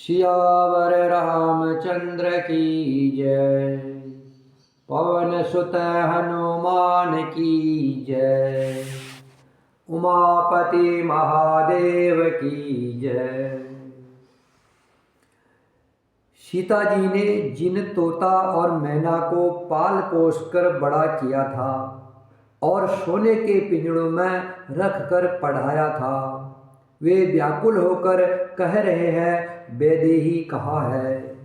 सियावर रामचंद्र की जय। पवन सुत हनुमान की जय। उमापति महादेव की जय। सीता जी ने जिन तोता और मैना को पाल पोस कर बड़ा किया था और सोने के पिंजड़ों में रख कर पढ़ाया था, वे व्याकुल होकर कह रहे हैं, वैदेही कहाँ है।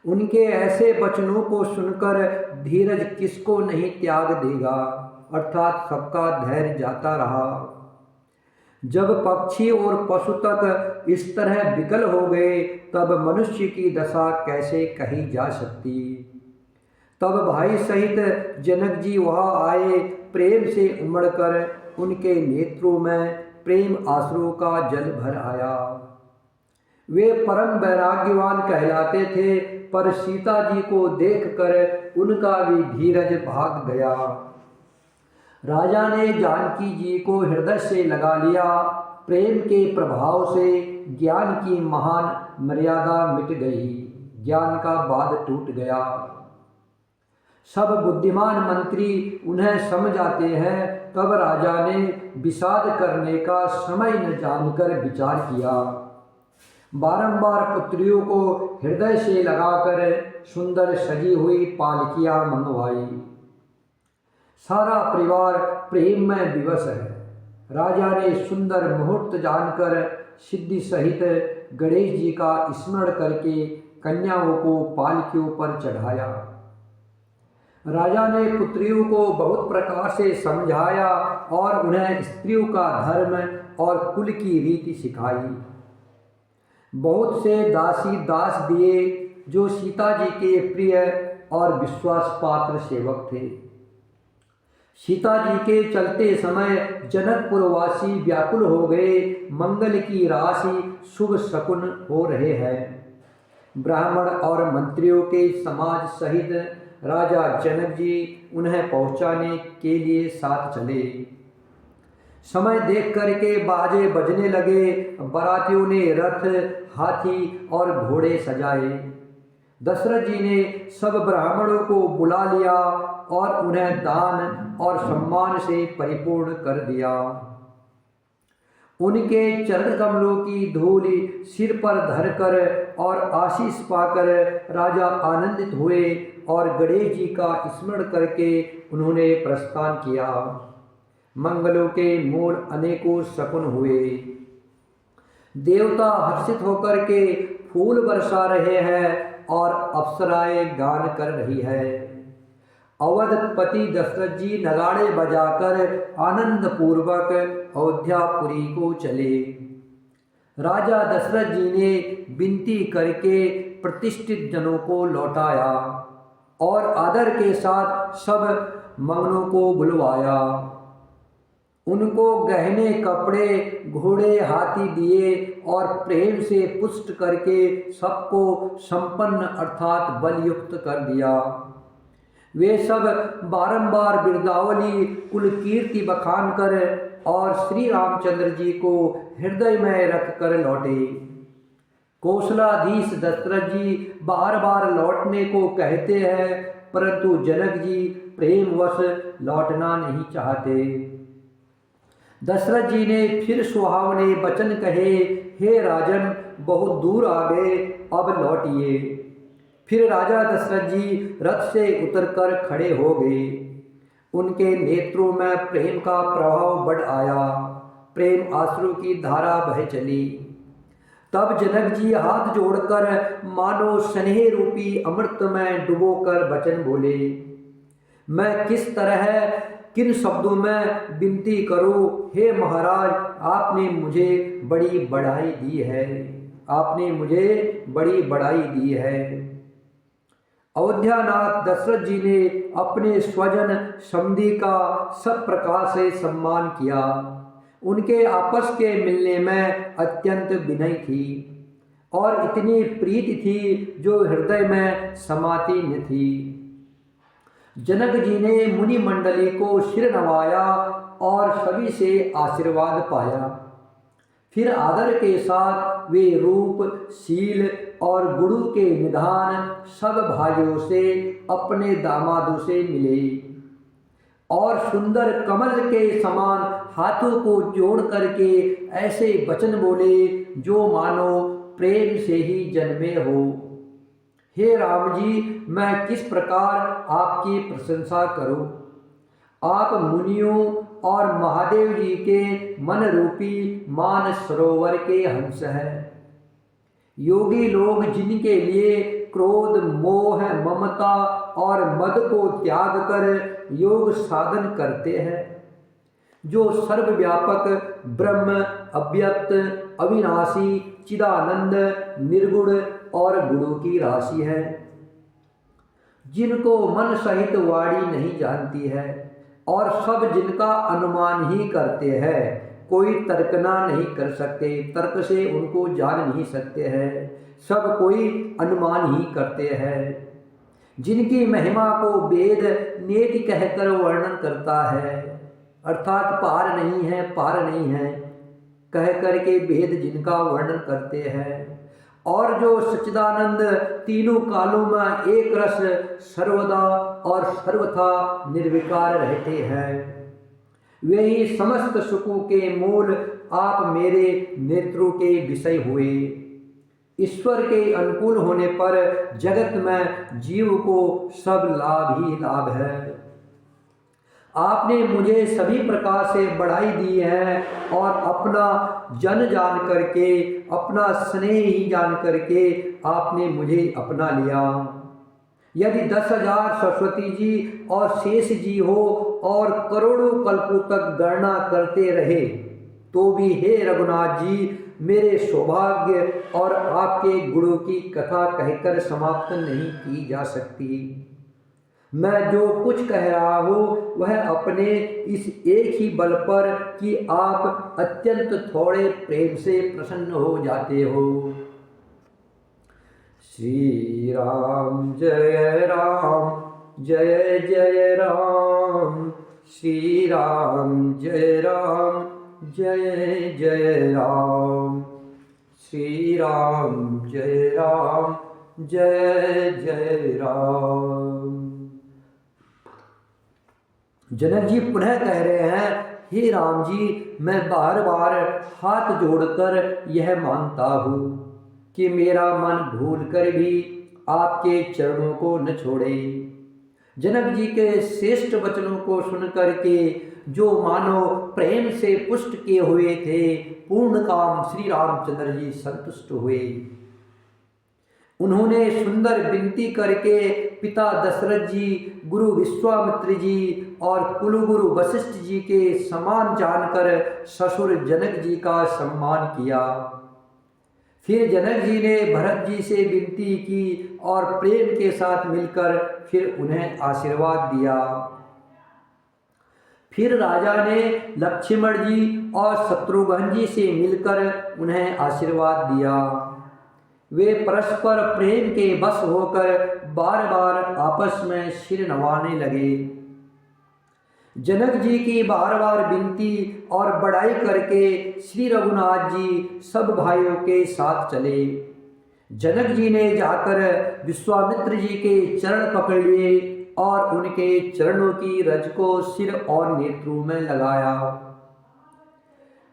उनके ऐसे वचनों को सुनकर धीरज किसको नहीं त्याग देगा, अर्थात सबका धैर्य जाता रहा। जब पक्षी और पशु तक इस तरह विकल हो गए, तब मनुष्य की दशा कैसे कही जा सकती। तब भाई सहित जनक जी वहाँ आए, प्रेम से उमड़कर उनके नेत्रों में प्रेम आंसुओं का जल भर आया। वे परम वैराग्यवान कहलाते थे, पर सीता जी को देखकर उनका भी धीरज भाग गया। राजा ने जानकी जी को हृदय से लगा लिया। प्रेम के प्रभाव से ज्ञान की महान मर्यादा मिट गई, ज्ञान का बांध टूट गया। सब बुद्धिमान मंत्री उन्हें समझ आते हैं। तब राजा ने विषाद करने का समय न जानकर विचार किया। बारंबार पुत्रियों को हृदय से लगाकर सुंदर सजी हुई पालकियां मंगवाई। सारा परिवार प्रेम में विवश है। राजा ने सुंदर मुहूर्त जानकर सिद्धि सहित गणेश जी का स्मरण करके कन्याओं को पालकियों पर चढ़ाया। राजा ने पुत्रियों को बहुत प्रकार से समझाया और उन्हें स्त्रियों का धर्म और कुल की रीति सिखाई। बहुत से दासी दास दिए जो सीता जी के प्रिय और विश्वास पात्र सेवक थे। सीता जी के चलते समय जनकपुरवासी व्याकुल हो गए। मंगल की राशि शुभ शकुन हो रहे हैं। ब्राह्मण और मंत्रियों के समाज सहित राजा जनक जी उन्हें पहुंचाने के लिए साथ चले। समय देख करके बाजे बजने लगे। बारातियों ने रथ, हाथी और घोड़े सजाए। दशरथ जी ने सब ब्राह्मणों को बुला लिया और उन्हें दान और सम्मान से परिपूर्ण कर दिया। उनके चरण कमलों की धूल सिर पर धरकर और आशीष पाकर राजा आनंदित हुए और गणेश जी का स्मरण करके उन्होंने प्रस्थान किया। मंगलों के मूल अनेकों शकुन हुए। देवता हर्षित होकर के फूल बरसा रहे हैं और अप्सराएं गान कर रही है। अवधपति दशरथ जी नगाड़े बजाकर आनंद पूर्वक अयोध्यापुरी को चले। राजा दशरथ जी ने विनती करके प्रतिष्ठित जनों को लौटाया और आदर के साथ सब मंगनों को बुलवाया। उनको गहने, कपड़े, घोड़े, हाथी दिए और प्रेम से पुष्ट करके सबको संपन्न अर्थात बलयुक्त कर दिया। वे सब बारंबार बिरदावली कुल कीर्ति बखान कर और श्री रामचंद्र जी को हृदय में रख कर लौटे। कौशलाधीश दशरथ जी बार बार लौटने को कहते हैं, परंतु जनक जी प्रेमवश लौटना नहीं चाहते। दशरथ जी ने फिर सुहावने वचन कहे, हे राजन, बहुत दूर आ गए, अब लौटिए। फिर राजा दशरथ जी रथ से उतरकर खड़े हो गए। उनके नेत्रों में प्रेम का प्रभाव बढ़ आया। प्रेम आंसुओं की धारा बह चली। तब जनक जी हाथ जोड़कर मानो स्नेह रूपी अमृत में डुबोकर वचन बोले, मैं किस तरह किन शब्दों में विनती करूं। हे महाराज, आपने मुझे बड़ी बढ़ाई दी है। आपने मुझे बड़ी बढ़ाई दी है। अयोध्यानाथ दशरथ जी ने अपने स्वजन समधी का सब प्रकार से सम्मान किया। उनके आपस के मिलने में अत्यंत विनय थी और इतनी प्रीति थी जो हृदय में समाती न थी। जनक जी ने मुनि मंडली को सिर नवाया और सभी से आशीर्वाद पाया। फिर आदर के साथ वे रूप, शील और गुरु के निधान सब भाइयों से अपने दामादों से मिले और सुंदर कमल के समान हाथों को जोड़ करके ऐसे वचन बोले जो मानो प्रेम से ही जन्मे हो। हे राम जी, मैं किस प्रकार आपकी प्रशंसा करूं? आप मुनियों और महादेव जी के मन रूपी मान सरोवर के हंस हैं। योगी लोग जिनके लिए क्रोध, मोह, ममता और मद को त्याग कर योग साधन करते हैं, जो सर्वव्यापक ब्रह्म, अव्यक्त, अविनाशी, चिदानंद, निर्गुण और गुणों की राशि है, जिनको मन सहित वाणी नहीं जानती है और सब जिनका अनुमान ही करते हैं, कोई तर्कना नहीं कर सकते, तर्क से उनको जान नहीं सकते हैं, सब कोई अनुमान ही करते हैं, जिनकी महिमा को वेद नेति कहकर वर्णन करता है, अर्थात पार नहीं है, पार नहीं है कह करके वेद जिनका वर्णन करते हैं, और जो सच्चिदानंद तीनों कालों में एक रस सर्वदा और सर्वथा निर्विकार रहते हैं, वे ही समस्त सुखों के मूल आप मेरे नेत्रों के विषय हुए। ईश्वर के अनुकूल होने पर जगत में जीव को सब लाभ ही लाभ है। आपने मुझे सभी प्रकार से बढ़ाई दी है और अपना जन जान करके, अपना स्नेह ही जान करके आपने मुझे अपना लिया। यदि 10,000 सरस्वती जी और शेष जी हो और करोड़ों कल्पों तक गणना करते रहे तो भी हे रघुनाथ जी, मेरे सौभाग्य और आपके गुणों की कथा कहकर समाप्त नहीं की जा सकती। मैं जो कुछ कह रहा हूँ वह अपने इस एक ही बल पर कि आप अत्यंत थोड़े प्रेम से प्रसन्न हो जाते हो। श्री राम जय राम जय जय राम, श्री राम जय राम जय जय राम, श्री राम जय राम जय जय राम। जनक जी पुनः कह रहे हैं, हे राम जी, मैं बार बार हाथ जोड़कर यह मांगता हूँ कि मेरा मन भूल कर भी आपके चरणों को न छोड़े। जनक जी के श्रेष्ठ वचनों को सुन करके जो मानो प्रेम से पुष्ट किए हुए थे, पूर्ण काम श्री रामचंद्र जी संतुष्ट हुए। उन्होंने सुंदर विनती करके पिता दशरथ जी, गुरु विश्वामित्र जी और कुलगुरु वशिष्ठ जी के समान जानकर ससुर जनक जी का सम्मान किया। फिर जनक जी ने भरत जी से विनती की और प्रेम के साथ मिलकर फिर उन्हें आशीर्वाद दिया। फिर राजा ने लक्ष्मण जी और शत्रुघ्न जी से मिलकर उन्हें आशीर्वाद दिया। वे परस्पर प्रेम के बस होकर बार बार आपस में सिर नवाने लगे। जनक जी की बार बार विनती और बड़ाई करके श्री रघुनाथ जी सब भाइयों के साथ चले। जनक जी ने जाकर विश्वामित्र जी के चरण पकड़ लिए और उनके चरणों की रज को सिर और नेत्रों में लगाया।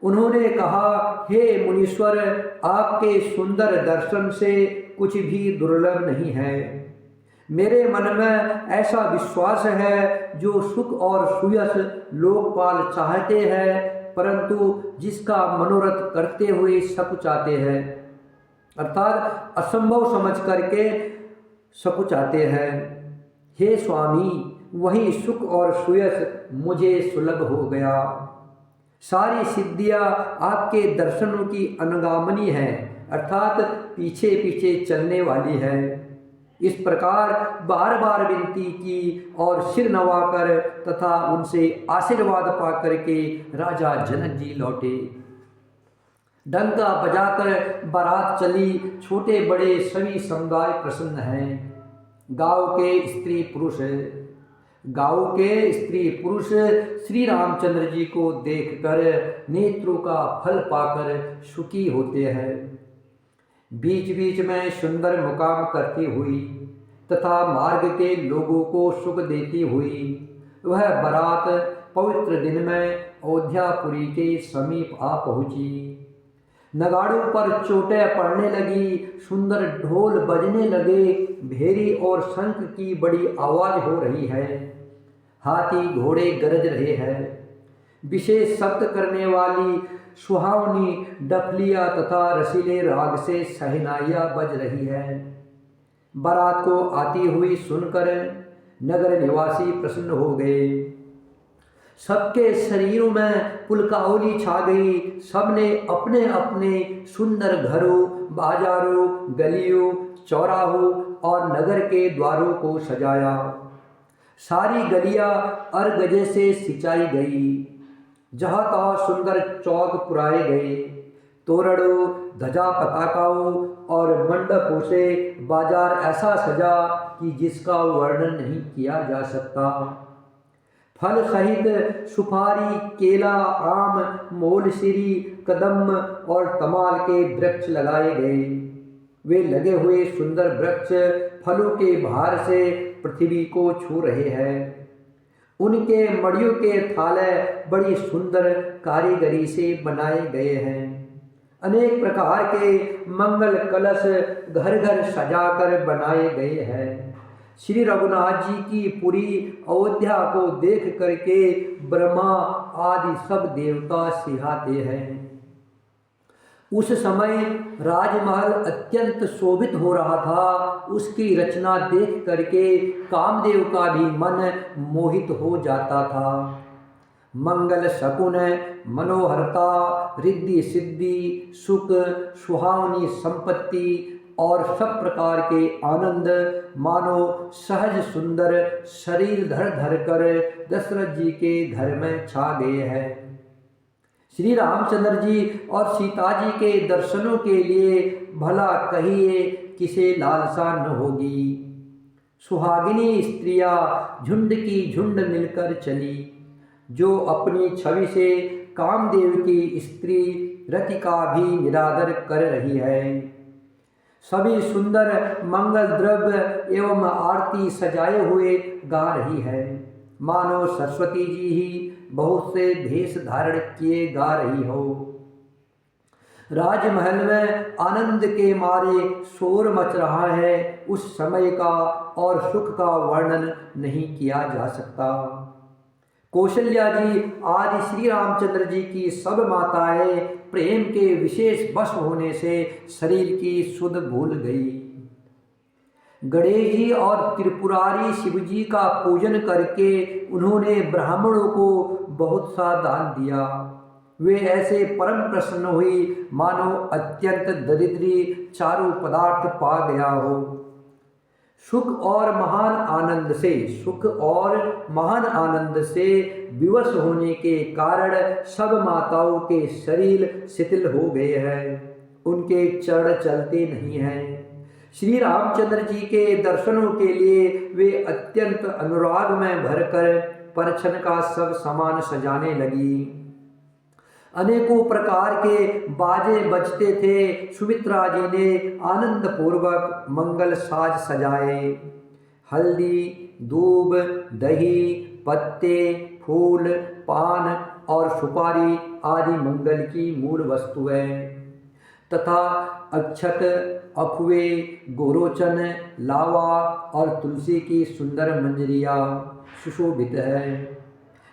उन्होंने कहा, हे मुनीश्वर, आपके सुंदर दर्शन से कुछ भी दुर्लभ नहीं है। मेरे मन में ऐसा विश्वास है जो सुख और सुयश लोकपाल चाहते हैं, परंतु जिसका मनोरथ करते हुए सकुचाते हैं, अर्थात असंभव समझ करके सकुचाते हैं। हे स्वामी, वही सुख और सुयश मुझे सुलभ हो गया। सारी सिद्धियां आपके दर्शनों की अनुगामनी है, अर्थात पीछे पीछे चलने वाली है। इस प्रकार बार बार विनती की और सिर नवाकर तथा उनसे आशीर्वाद पाकर के राजा जनक जी लौटे। डंका बजाकर बारात चली। छोटे बड़े सभी समुदाय प्रसन्न हैं। गांव के स्त्री पुरुष गांव के स्त्री पुरुष श्री रामचंद्र जी को देखकर नेत्रों का फल पाकर सुखी होते हैं। बीच बीच में सुंदर मुकाम करती हुई तथा मार्ग के लोगों को सुख देती हुई वह बारात पवित्र दिन में अयोध्यापुरी के समीप आ पहुंची। नगाड़ों पर चोटें पड़ने लगी, सुंदर ढोल बजने लगे, भेरी और शंख की बड़ी आवाज हो रही है, हाथी घोड़े गरज रहे हैं, विशेष शब्द करने वाली सुहावनी डफलियाँ तथा रसीले राग से शहनाइयाँ बज रही है। बारात को आती हुई सुनकर नगर निवासी प्रसन्न हो गए। सबके शरीरों में पुलकावली छा गई। सबने अपने अपने सुंदर घरों, बाजारों, गलियों, चौराहों और नगर के द्वारों को सजाया। सारी गलियां अरगजे से सिंचाई गई, जहाँ तहाँ सुंदर चौक पुराए गए। तोरणों, ध्वजा पताकाओं और मंडपों से बाजार ऐसा सजा कि जिसका वर्णन नहीं किया जा सकता। फल सहित सुपारी, केला, आम, मोलसिरी, कदम और तमाल के वृक्ष लगाए गए। वे लगे हुए सुंदर वृक्ष फलों के भार से पृथ्वी को छू रहे हैं। उनके मड़ियों के थाले बड़ी सुंदर कारीगरी से बनाए गए हैं। अनेक प्रकार के मंगल कलश घर घर सजाकर बनाए गए हैं। श्री रघुनाथ जी की पुरी अयोध्या को देख करके ब्रह्मा आदि सब देवता सिहाते हैं। उस समय राजमहल अत्यंत शोभित हो रहा था। उसकी रचना देख करके कामदेव का भी मन मोहित हो जाता था। मंगल शकुन, मनोहरता, रिद्धि सिद्धि, सुख, सुहावनी संपत्ति और सब प्रकार के आनंद मानो सहज सुंदर शरीर धर धर कर दशरथ जी के घर में छा गए हैं। श्री रामचंद्र जी और सीता जी के दर्शनों के लिए भला कहिए किसे लालसा न होगी। सुहागिनी स्त्रियां झुंड की झुंड मिलकर चली, जो अपनी छवि से कामदेव की स्त्री रति का भी निरादर कर रही है। सभी सुंदर मंगल द्रव्य एवं आरती सजाए हुए गा रही है, मानो सरस्वती जी ही बहुत से भेष धारण किए गा रही हो। राजमहल में आनंद के मारे शोर मच रहा है। उस समय का और सुख का वर्णन नहीं किया जा सकता। कौशल्या जी आदि श्री रामचंद्र जी की सब माताएं प्रेम के विशेष वश होने से शरीर की सुध भूल गई। गणेश जी और त्रिपुरारी शिव जी का पूजन करके उन्होंने ब्राह्मणों को बहुत सा दान दिया। वे ऐसे परम प्रसन्न हुई मानो अत्यंत दरिद्री चारों पदार्थ पा गया हो। सुख और महान आनंद से विवश होने के कारण सब माताओं के शरीर शिथिल हो गए हैं, उनके चरण चलते नहीं हैं। श्री रामचंद्र जी के दर्शनों के लिए वे अत्यंत अनुराग में भरकर परछन का सब सामान सजाने लगी। अनेकों प्रकार के बाजे बजते थे। सुमित्रा जी ने आनंद पूर्वक मंगल साज सजाए। हल्दी, दूब, दही, पत्ते, फूल, पान और सुपारी आदि मंगल की मूल वस्तुएं तथा अक्षत, अफवे, गोरोचन, लावा और तुलसी की सुंदर मंजरियाँ सुशोभित है।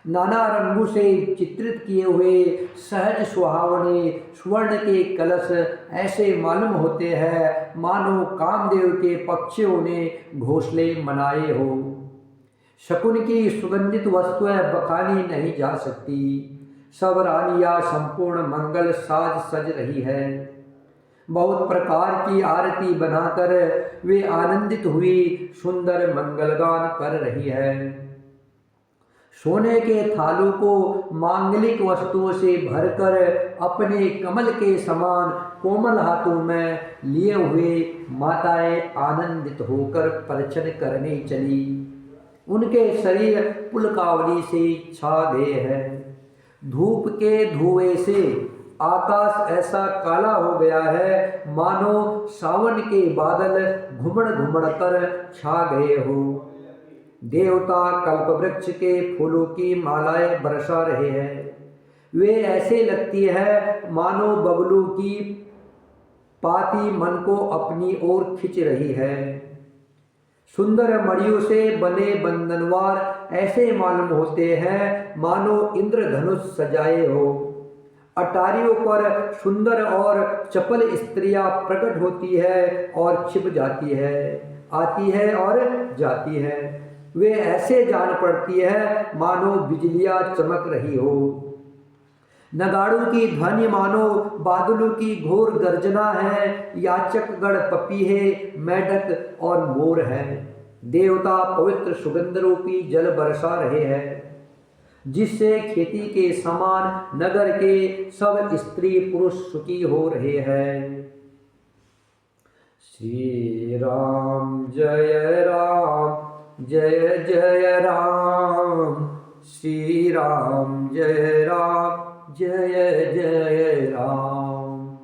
नाना रंगों से चित्रित किए हुए सहज सुहावने स्वर्ण के कलश ऐसे मालूम होते हैं मानो कामदेव के पक्षियों ने घोंसले मनाए हो। शकुन की सुगंधित वस्तुएं बखानी नहीं जा सकती। सब रानियां संपूर्ण मंगल साज सज रही है। बहुत प्रकार की आरती बनाकर वे आनंदित हुई सुंदर मंगलगान कर रही है। सोने के थालों को मांगलिक वस्तुओं से भरकर अपने कमल के समान कोमल हाथों में लिए हुए माताएं आनंदित होकर परछन करने चली। उनके शरीर पुलकावली से छा गए हैं। धूप के धुएं से आकाश ऐसा काला हो गया है मानो सावन के बादल घुमड़ घुमड़ कर छा गए हो। देवता कल्पवृक्ष के फूलों की मालाएं बरसा रहे हैं। वे ऐसे लगती है मानो बबलू की पाती मन को अपनी ओर खींच रही है। सुंदर मणियों से बने बंधनवार ऐसे मालूम होते हैं मानो इंद्रधनुष सजाए हो। अटारियों पर सुंदर और चपल स्त्रियां प्रकट होती है और छिप जाती है, आती है और जाती है। वे ऐसे जान पड़ती है मानो बिजलियां चमक रही हो। नगाड़ों की ध्वनि मानो बादलों की घोर गर्जना है। याचकगण पपीहे, मेढक और मोर हैं। देवता पवित्र सुगंध रूपी जल बरसा रहे हैं, जिससे खेती के समान नगर के सब स्त्री पुरुष सुखी हो रहे हैं। श्री राम जय राम जय जय राम। श्री राम जय राम जय जय राम।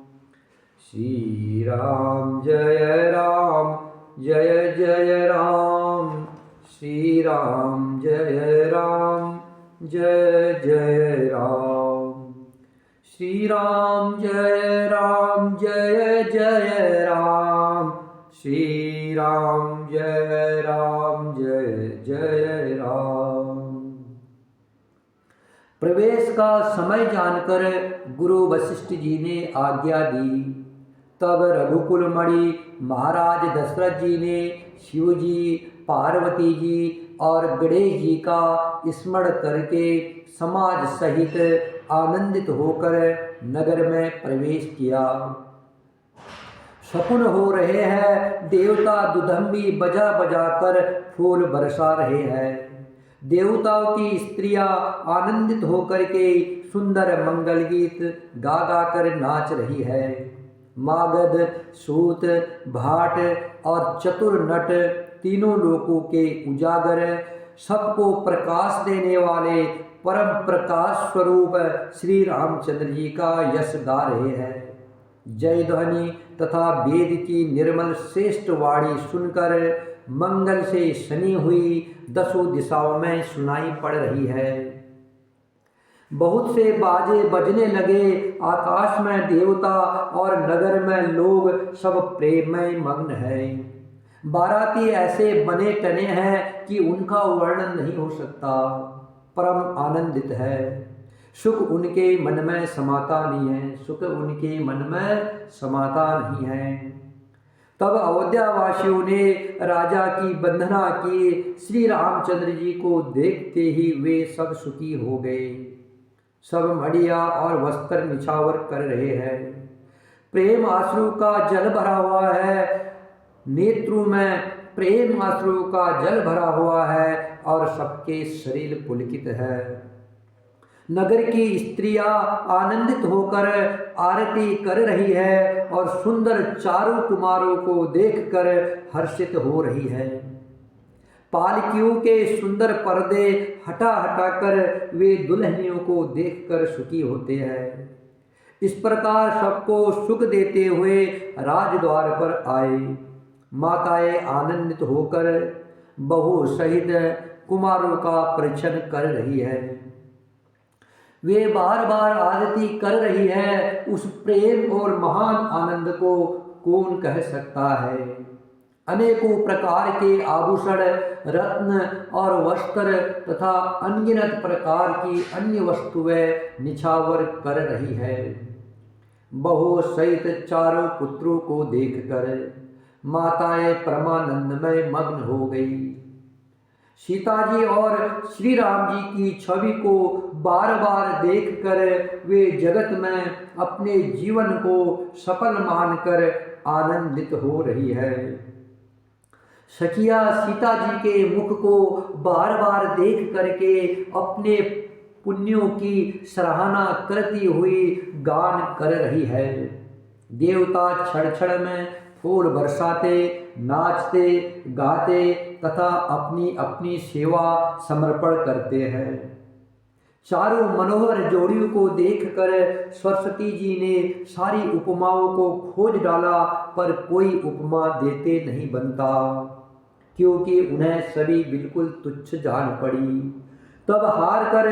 श्री राम जय राम जय जय राम। श्री राम जय राम जय जय राम। श्री राम जय राम जय जय राम। श्री राम जय राम जय जय राम। प्रवेश का समय जानकर गुरु वशिष्ठ जी ने आज्ञा दी। तब रघुकुल मणि महाराज दशरथ जी ने शिव जी, पार्वती जी और गणेश जी का स्मरण करके समाज सहित आनंदित होकर नगर में प्रवेश किया। शकुन हो रहे हैं, देवता दुधम्बी बजा बजा कर फूल बरसा रहे हैं। देवताओं की स्त्रियां आनंदित होकर के सुंदर मंगल गीत गा गा कर नाच रही है। मागध, सूत, भाट और चतुर नट तीनों लोकों के उजागर, सबको प्रकाश देने वाले परम प्रकाश स्वरूप श्री रामचंद्र जी का यश गा रहे हैं। जय ध्वनि तथा वेद की निर्मल श्रेष्ठ वाणी सुनकर मंगल से सनी हुई दसों दिशाओं में सुनाई पड़ रही है। बहुत से बाजे बजने लगे। आकाश में देवता और नगर में लोग सब प्रेम में मग्न हैं। बाराती ऐसे बने टने हैं कि उनका वर्णन नहीं हो सकता। परम आनंदित है। सुख उनके मन में समाता नहीं है, सुख उनके मन में समाता नहीं है। तब अयोध्यावासियों ने राजा की वंदना की। श्री रामचंद्र जी को देखते ही वे सब सुखी हो गए। सब मड़िया और वस्त्र निछावर कर रहे हैं। प्रेम आश्रु का जल भरा हुआ है, नेत्रों में प्रेम आश्रु का जल भरा हुआ है और सबके शरीर पुलकित है। नगर की स्त्रियां आनंदित होकर आरती कर रही है और सुंदर चारों कुमारों को देखकर हर्षित हो रही है। पालकियों के सुंदर पर्दे हटा हटा कर वे दुल्हनियों को देखकर सुखी होते हैं। इस प्रकार सबको सुख देते हुए राजद्वार पर आए। माताएं आनंदित होकर बहू सहित कुमारों का परीक्षण कर रही है। वे बार बार आरती कर रही है। उस प्रेम और महान आनंद को कौन कह सकता है। अनेकों प्रकार के आभूषण, रत्न और वस्त्र तथा अनगिनत प्रकार की अन्य वस्तुएं निछावर कर रही है। बहू सहित चारों पुत्रों को देखकर माताएं परमानंद में मग्न हो गई। सीता जी और श्री राम जी की छवि को बार बार देखकर वे जगत में अपने जीवन को सफल मानकर आनंदित हो रही है। सखिया सीता जी के मुख को बार बार देख करके अपने पुण्यों की सराहना करती हुई गान कर रही है। देवता क्षण क्षण में फूल बरसाते, नाचते गाते तथा अपनी अपनी सेवा समर्पण करते हैं। चारों मनोहर जोड़ियों को देखकर सरस्वती जी ने सारी उपमाओं को खोज डाला, पर कोई उपमा देते नहीं बनता, क्योंकि उन्हें सभी बिल्कुल तुच्छ जान पड़ी। तब हार कर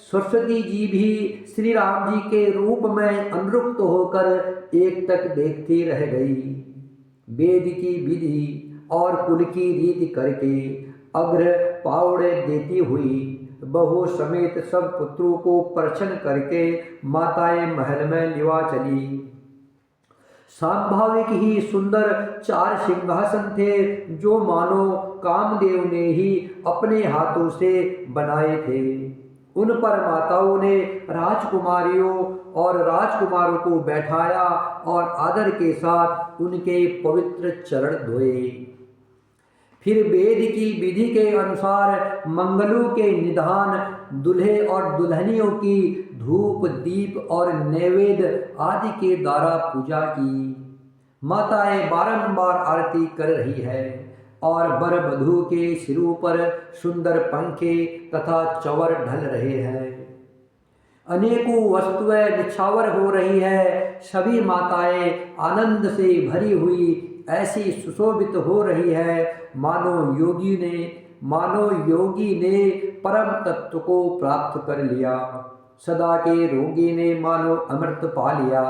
सरस्वती जी भी श्री राम जी के रूप में अनुरक्त होकर एक टक देखती रह गई। वेद की विधि और कुल की रीति करके अग्र पावड़े देती हुई बहू समेत सब पुत्रों को प्रसन्न करके माताएं महल में लिवा चली। स्वाभाविक ही सुंदर 4 सिंहासन थे, जो मानो कामदेव ने ही अपने हाथों से बनाए थे। उन पर माताओं ने राजकुमारियों और राजकुमारों को बैठाया और आदर के साथ उनके पवित्र चरण धोए। फिर वेद की विधि के अनुसार मंगलों के निधान, दूल्हे और दुल्हनियों की धूप दीप और नैवेद्य आदि के द्वारा पूजा की। माताएं बारंबार आरती कर रही है और वर वधू के सिरों पर सुंदर पंखे तथा चवर ढल रहे हैं। अनेकों वस्तुएं निछावर हो रही है। सभी माताएं आनंद से भरी हुई ऐसी सुशोभित हो रही है, मानो योगी ने परम तत्व को प्राप्त कर लिया। सदा के रोगी ने मानो अमृत पा लिया।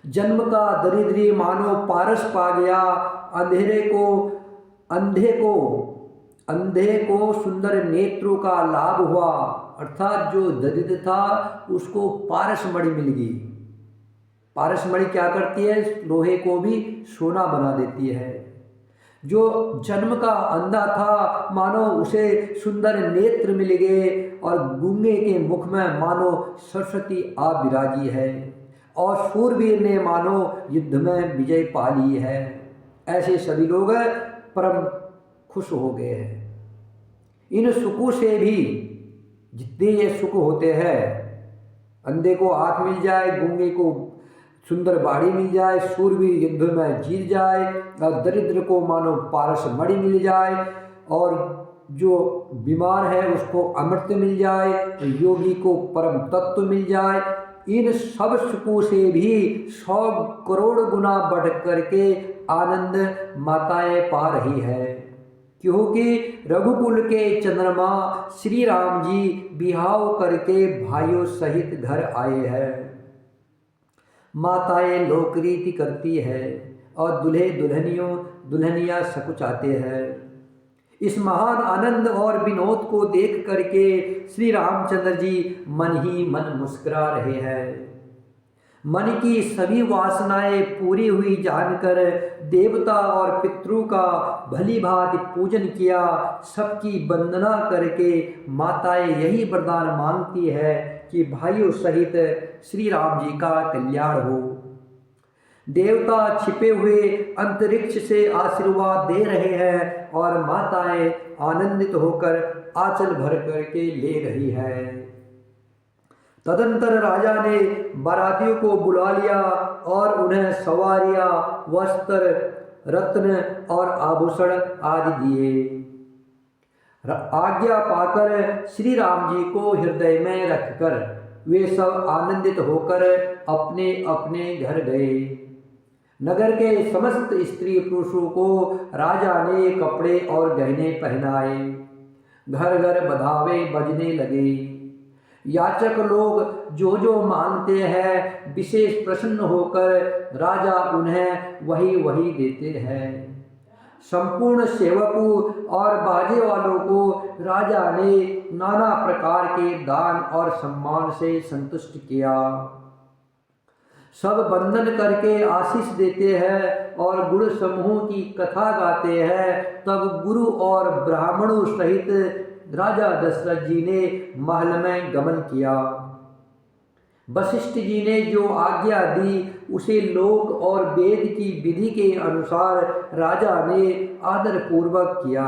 जन्म का दरिद्री मानो पारस पा गया। अंधे को सुंदर नेत्रों का लाभ हुआ, अर्थात जो दरिद्र था उसको पारस मणि मिल गई। पारस मणि क्या करती है? लोहे को भी सोना बना देती है। जो जन्म का अंधा था मानो उसे सुंदर नेत्र मिल गए और गूंगे के मुख में मानो सरस्वती आ विराजी है और शूरवीर ने मानो युद्ध में विजय पा ली है। ऐसे सभी लोग परम खुश हो गए हैं। इन सुखों से भी जितने ये सुख होते हैं, अंधे को आँख मिल जाए, गूंगे को सुंदर बाड़ी मिल जाए, शूरवीर युद्ध में जीत जाए और दरिद्र को मानो पारस मणि मिल जाए और जो बीमार है उसको अमृत मिल जाए, योगी को परम तत्व मिल जाए। इन सब सुखों से भी 100 करोड़ गुना बढ़ करके आनंद माताएं पा रही है, क्योंकि रघुकुल के चंद्रमा श्री राम जी बिहाव करके भाइयों सहित घर आए हैं। माताएं लोकरीति करती है और दूल्हे दुल्हनियाँ सकुचाते हैं। इस महान आनंद और विनोद को देख करके श्री रामचंद्र जी मन ही मन मुस्कुरा रहे हैं। मन की सभी वासनाएं पूरी हुई जानकर देवता और पितरों का भली भांति पूजन किया। सबकी वंदना करके माताएं यही वरदान मांगती है कि भाइयों सहित श्री राम जी का कल्याण हो। देवता छिपे हुए अंतरिक्ष से आशीर्वाद दे रहे हैं और माताएं आनंदित होकर आंचल भर करके ले रही है। तदंतर राजा ने बारातियों को बुला लिया और उन्हें सवारियां, वस्त्र, रत्न और आभूषण आदि दिए। आज्ञा पाकर श्री राम जी को हृदय में रखकर वे सब आनंदित होकर अपने अपने घर गए। नगर के समस्त स्त्री पुरुषों को राजा ने कपड़े और गहने पहनाए। घर घर बधावे बजने लगे। याचक लोग जो मांगते हैं विशेष प्रसन्न होकर राजा उन्हें वही देते हैं। संपूर्ण सेवकों और बाजे वालों को राजा ने नाना प्रकार के दान और सम्मान से संतुष्ट किया। सब वंदन करके आशीष देते हैं और गुण समूह की कथा गाते हैं। तब गुरु और ब्राह्मणों सहित राजा दशरथ जी ने महल में गमन किया। वशिष्ठ जी ने जो आज्ञा दी उसे लोक और वेद की विधि के अनुसार राजा ने आदर पूर्वक किया।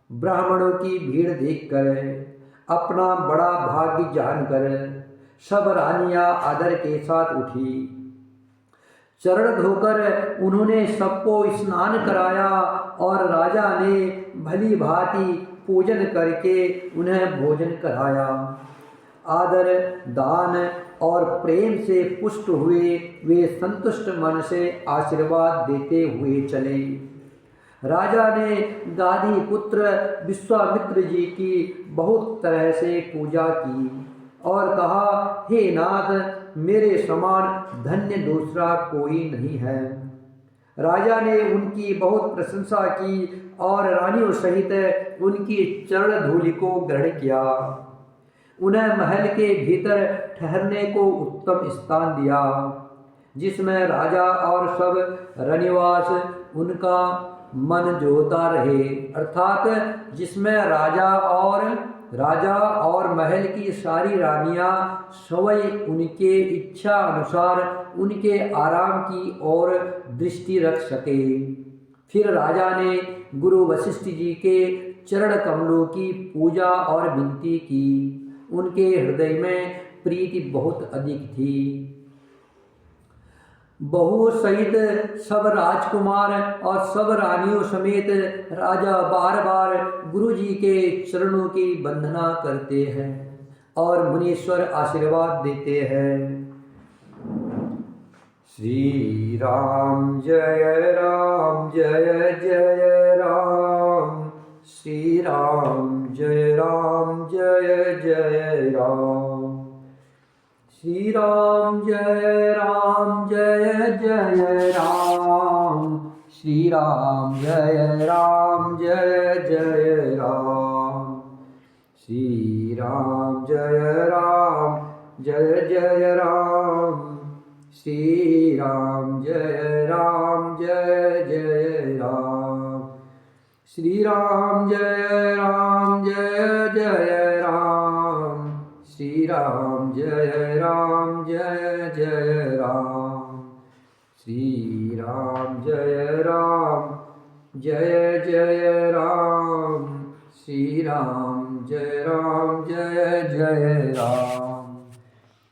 ब्राह्मणों की भीड़ देखकर अपना बड़ा भाग्य जानकर सब रानियां आदर के साथ उठी। चरण धोकर उन्होंने सबको स्नान कराया और राजा ने भली भांति पूजन करके उन्हें भोजन कराया। आदर, दान और प्रेम से पुष्ट हुए वे संतुष्ट मन से आशीर्वाद देते हुए चले। राजा ने गाधी पुत्र विश्वामित्र जी की बहुत तरह से पूजा की और कहा, हे नाथ, मेरे समान धन्य दूसरा कोई नहीं है। राजा ने उनकी बहुत प्रशंसा की और रानियों सहित उनकी चरण धूलि को ग्रहण किया। उन्हें महल के भीतर ठहरने को उत्तम स्थान दिया, जिसमें राजा और सब रनिवास उनका मन जोता रहे, अर्थात जिसमें राजा और महल की सारी रानियां स्वयं उनके इच्छा अनुसार उनके आराम की ओर दृष्टि रख सके। फिर राजा ने गुरु वशिष्ठ जी के चरण कमलों की पूजा और विनती की। उनके हृदय में प्रीति बहुत अधिक थी। बहू सहित सब राजकुमार और सब रानियों समेत राजा बार बार गुरु जी के चरणों की वंदना करते हैं और मुनीश्वर आशीर्वाद देते हैं। श्री राम जय जय राम, श्री राम जय जय राम, श्री राम जय जय राम, श्री राम जय जय राम, श्री राम जय जय राम, श्री राम जय जय राम, श्री राम जय जय राम, श्री राम जय जय राम, श्री राम जय जय राम, श्री राम जय जय राम,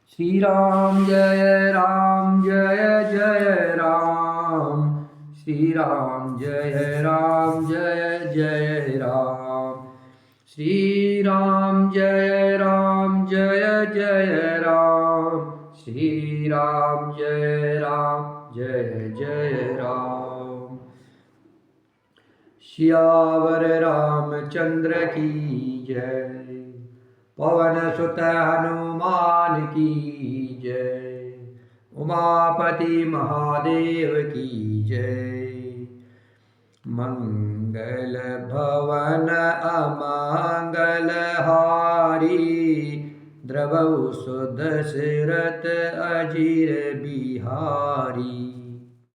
श्री राम जय जय राम, श्री राम जय जय राम, श्री राम जय जय राम, श्री राम जय जय राम। सियावर रामचंद्र की जय, पवन सुत हनुमान की जय, उमापति महादेव की जय। मंगल भवन अमंगल हारी, द्रवहु सुदशरथ अजीर बिहारी।